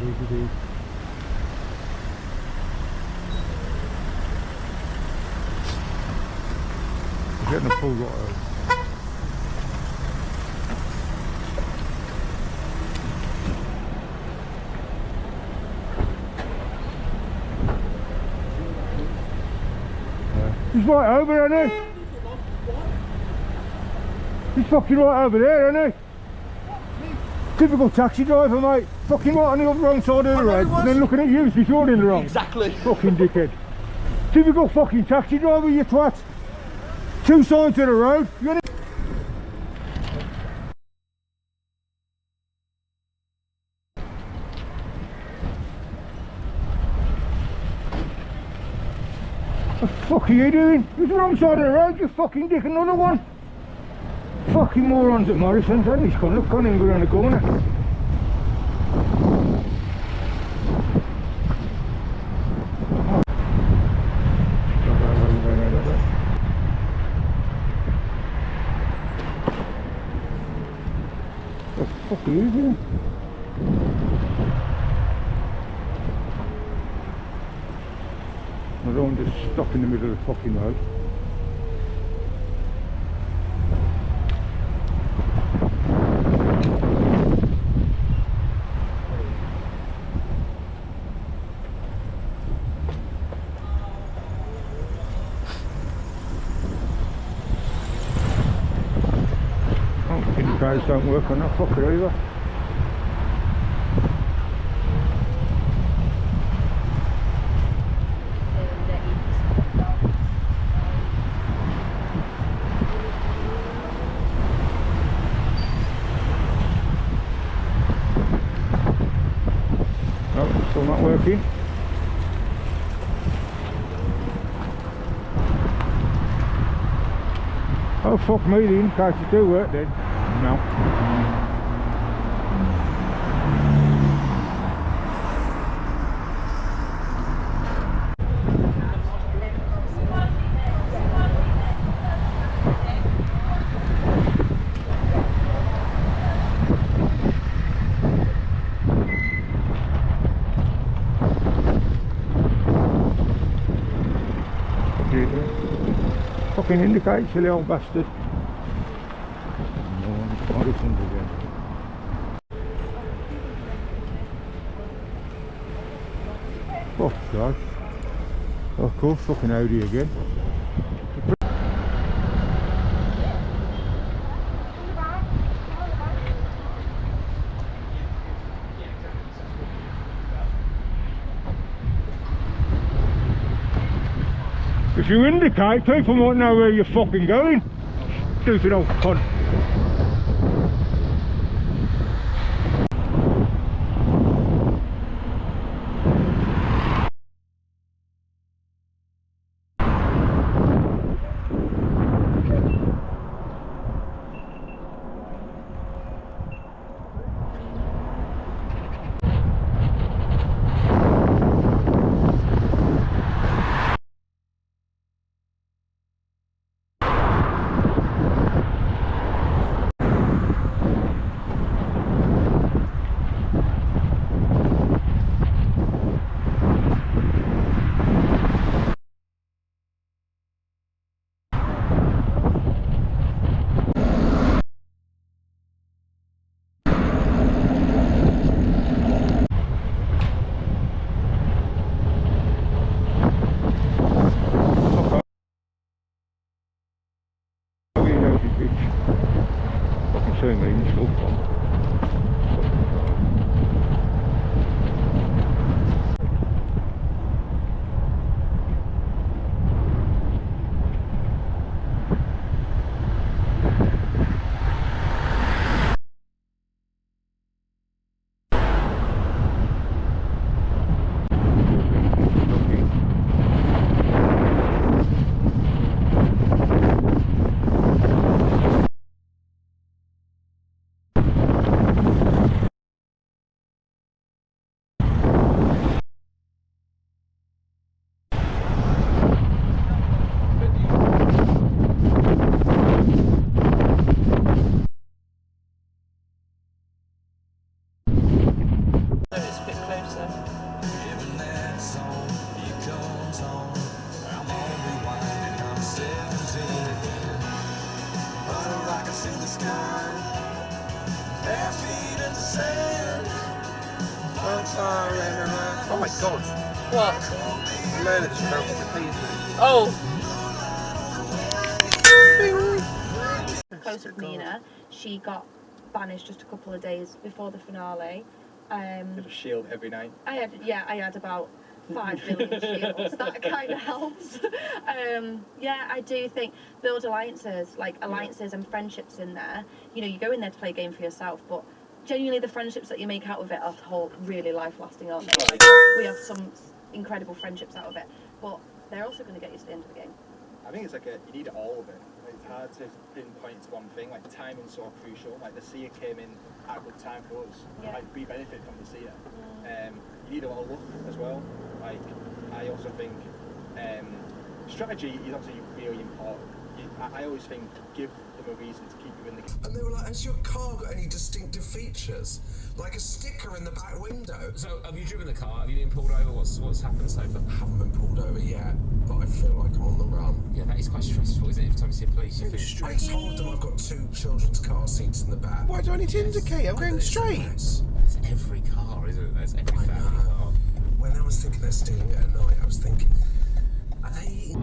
it is. We're getting a full lot out. He's right over, isn't he? He's fucking right over there, isn't he? Typical taxi driver, mate. Fucking right on the wrong side of the road, and then looking at you as if you're in the wrong. Exactly. Fucking dickhead. Typical fucking taxi driver, you twat. Two sides of the road. You're What the fuck are you doing? You're the wrong side of the road, you fucking dick. Another one. Fucking morons at Morrison's, and he's gone, look, can't even go around the corner. What the fuck are you doing? I don't want to stop in the middle of the fucking road. Oh, indicators don't work on that fucker either. Still not working. Oh fuck me, the indicators do work then. No. Fucking indicate, silly old bastard. Morrison's again. Oh God. Of course, fucking Audi again. If you indicate, people won't know where you're fucking going. Stupid old cunt. Fucking me, slow pump. Oh my god. What? The learner just fell to the pavement. Oh. Close with Nina, she got banished just a couple of days before the finale. You have a shield every night. I had about 5 billion shields. That kind of helps. Yeah, I do think build alliances, like alliances and friendships in there. You know, you go in there to play a game for yourself, but genuinely the friendships that you make out of it are whole really life-lasting, aren't they? Like, we have some incredible friendships out of it, but they're also going to get you to the end of the game. I think it's like you need all of it. Like, it's hard to pinpoint to one thing. Like timing's so crucial. Like the seer came in at a good time for us. Yeah. Like we benefit from the seer. You need a lot of luck as well. Like I also think strategy is obviously really important. I always think give them a reason to keep you in the game. And they were like, has your car got any distinctive features? Like a sticker in the back window. So, have you driven the car? Have you been pulled over? What's happened so far? I haven't been pulled over yet, but I feel like I'm on the run. Yeah, that is quite stressful, isn't it? Every time you see a police, you think... I told them I've got 2 children's car seats in the back. Why do I need to indicate? I'm going straight. That's every car, isn't it? That's every family car. When I was thinking they're stealing it at night, I was thinking, are they...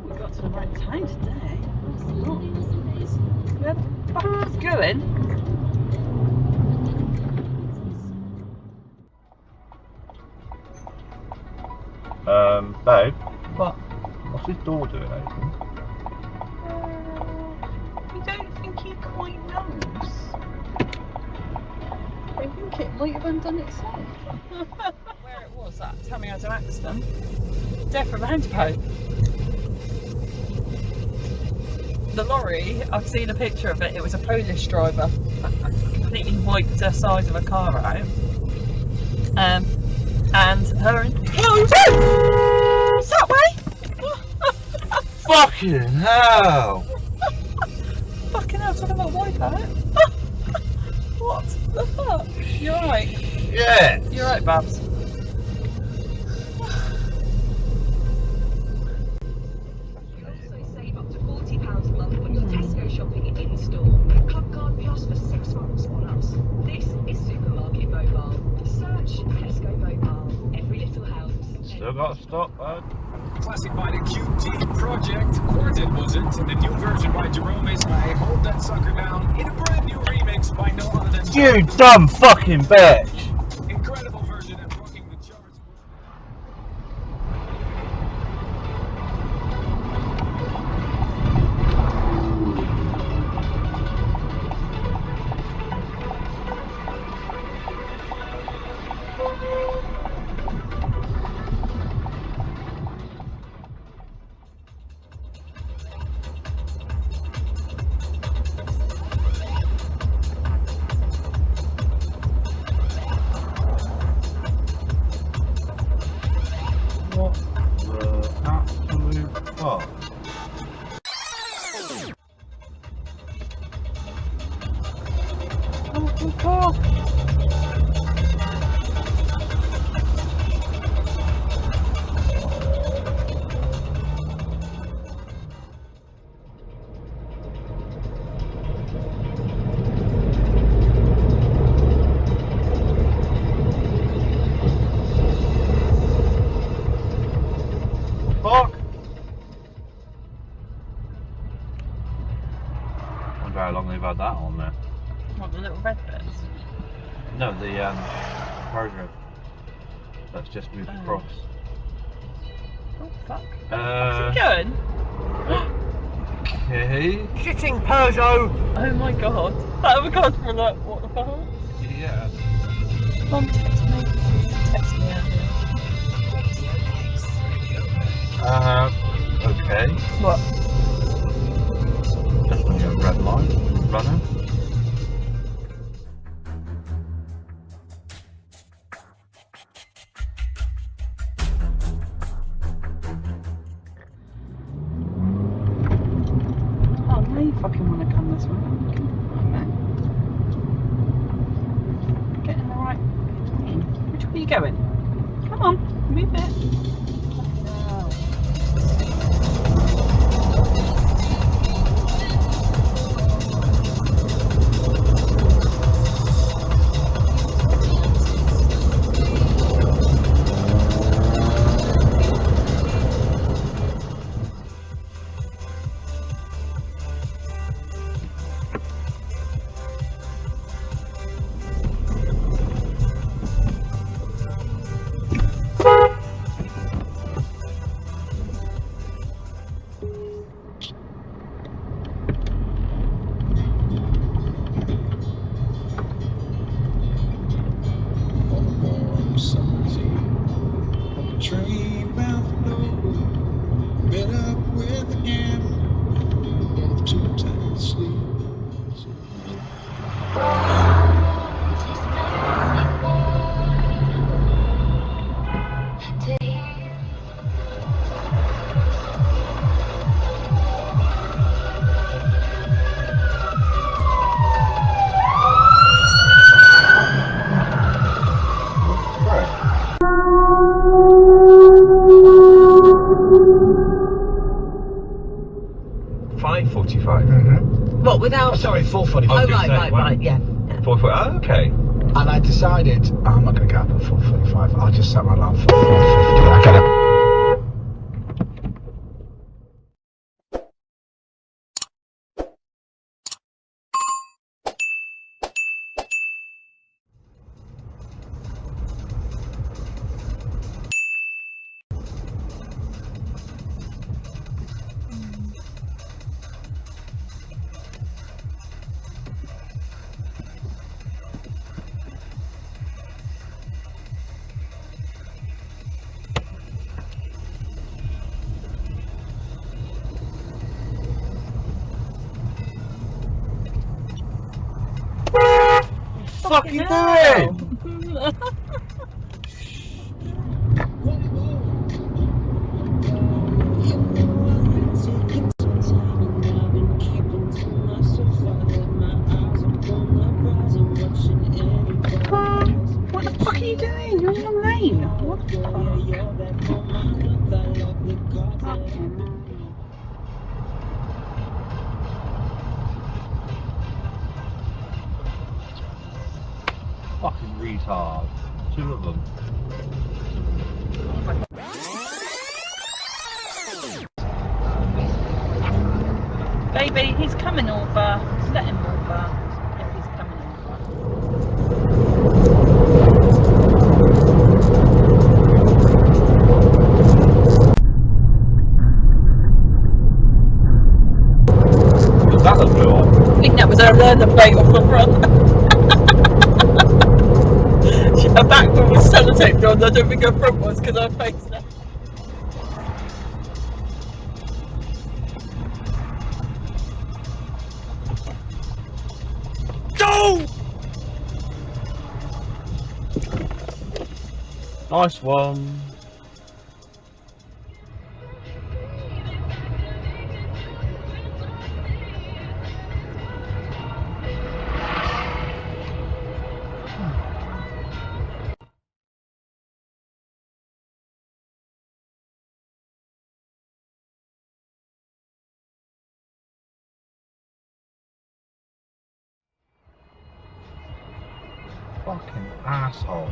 We got to the right time today. Where the fuck is going? Babe, What? what's this door doing open? You don't think he quite knows? I think it might have undone itself. Where it was that time we had an accident. Death from roundabout. The lorry, I've seen a picture of it, it was a Polish driver. Completely wiped the side of a car out. And her and... Oh, it's that way! Fucking hell! Fucking hell, talking about wipeout? What the fuck? You're right. Yeah! You're right, Babs. Save up to £40 a month when you're Tesco shopping in store. Club Card Plus for 6 months on us. This is Supermarket Mobile. Search Tesco Mobile. Every little helps. Still got to stop, bud. Classic by the QT Project. Quartet wasn't, and the new version by Jerome is I Hold That Sucker Down in a brand new remix by no other than You dumb fucking bitch! incredible version and rocking the charts. What the absolute fuck? Oh, God. Fuck! Wonder how long they've had that on there. What, the little red bits? No, the program that's just moved across. Oh, fuck. Uh, Where's it going? Okay. Shitting Peugeot! Oh my god. That would go for like, what the fuck? Yeah. Mum, text me. Text me earlier. Okay. What? Just on your red line, runner. Oh, now you fucking want to come this way. Come on, man. Get in the right lane. Which way are you going? Come on, move it. Fucking hell. sorry, 4:45. I was Oh, gonna say, right, yeah. 4:40. Oh, okay. And I decided, I'm not going to get up at 4:45. I'll just set my alarm for 4:50. I get up. Fucking doing? What the fuck are you doing? You're in the wrong lane. What the Fucking retard. 2 of them. Baby, he's coming over. Let him over. Yeah, he's coming over. Was that the blue one? I think that was her learner plate off the front. Her back one was sellotaped on. I don't think her front was because her face left. Go! Nice one. Fucking assholes.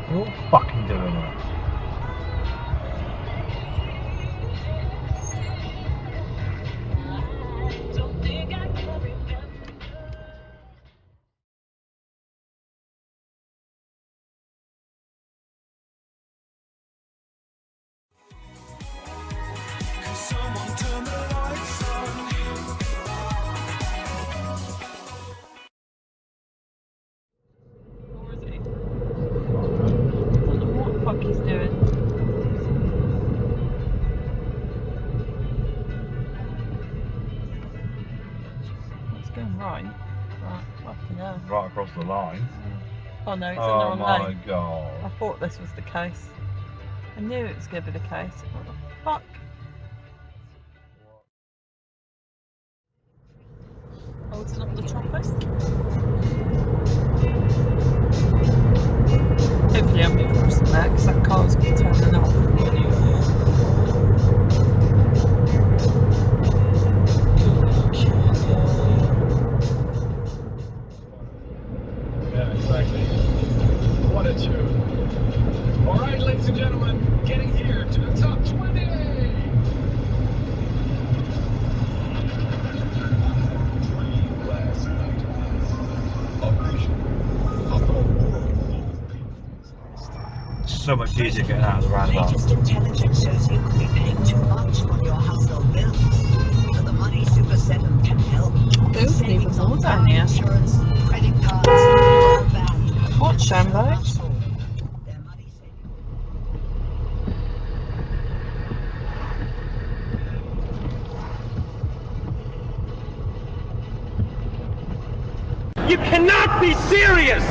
They're all fucking doing it. Someone turn the lights on. Or is he? I don't know what the fuck he's doing. It's going right. Right, fucking hell. Right across the line. Oh no, it's in the Oh wrong my lane. god. I thought this was the case. I knew it was going to be the case. What the fuck? Holding up the traffic. Hopefully I'm moving across the back because that car's been turning off. Yeah, exactly. What a tune. All right, ladies and gentlemen, getting here to the top 20. So much easier getting out of the roundabout. Latest intelligence shows you could be paying too much on your household bill. But the Money Super 7 can help. There's even more down here. Insurance, credit cards, broadband. What, Shambo? Their money saving. You cannot be serious!